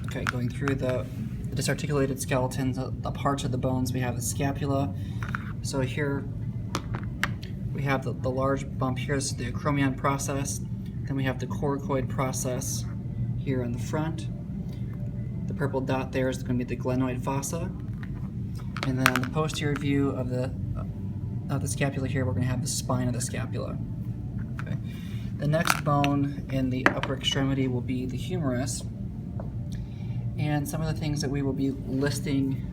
Okay, going through the disarticulated skeletons, the parts of the bones, we have the scapula. So here we have the large bump here, this is the acromion process. Then we have the coracoid process here in the front. The purple dot there is going to be the glenoid fossa. And then on the posterior view of the scapula here, we're going to have the spine of the scapula. Okay. The next bone in the upper extremity will be the humerus. And some of the things that we will be listing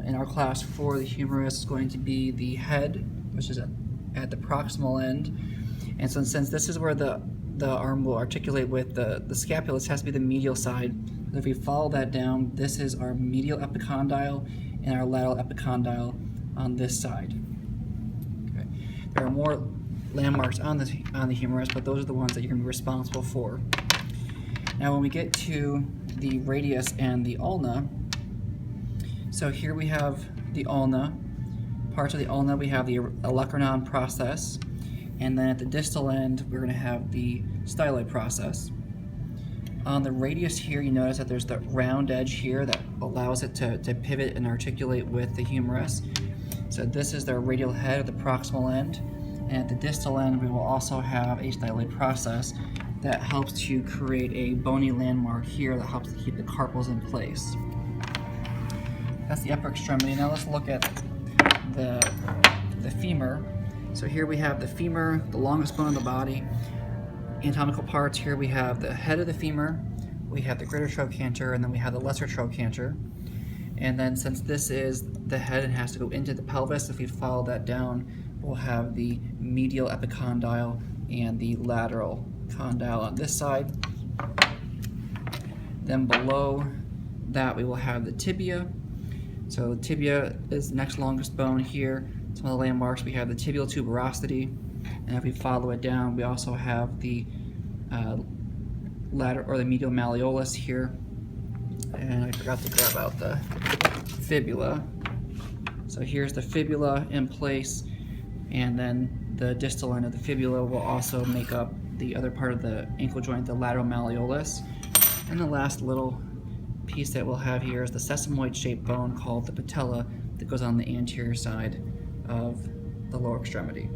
in our class for the humerus is going to be the head, which is at the proximal end. And so since this is where the arm will articulate with the scapula, this has to be the medial side. So if we follow that down, this is our medial epicondyle and our lateral epicondyle on this side. Okay. There are more landmarks on the humerus, but those are the ones that you're going to be responsible for. Now when we get to the radius and the ulna, so here we have the ulna. Parts of the ulna, we have the olecranon process, and then at the distal end, we're going to have the styloid process. On the radius here, you notice that there's the round edge here that allows it to pivot and articulate with the humerus. So this is the radial head of the proximal end, and at the distal end, we will also have a styloid process that helps to create a bony landmark here that helps to keep the carpals in place. That's the upper extremity. Now let's look at the femur. So here we have the femur, the longest bone of the body. Anatomical parts, here we have the head of the femur, we have the greater trochanter, and then we have the lesser trochanter. And then since this is the head and has to go into the pelvis, if we follow that down, we'll have the medial epicondyle and the lateral condyle on this side. Then below that we will have the tibia. So the tibia is the next longest bone here. Some of the landmarks, we have the tibial tuberosity, and if we follow it down, we also have the lateral or the medial malleolus here. And I forgot to grab out the fibula. So here's the fibula in place, and then the distal end of the fibula will also make up the other part of the ankle joint, the lateral malleolus. And the last little piece that we'll have here is the sesamoid-shaped bone called the patella that goes on the anterior side of the lower extremity.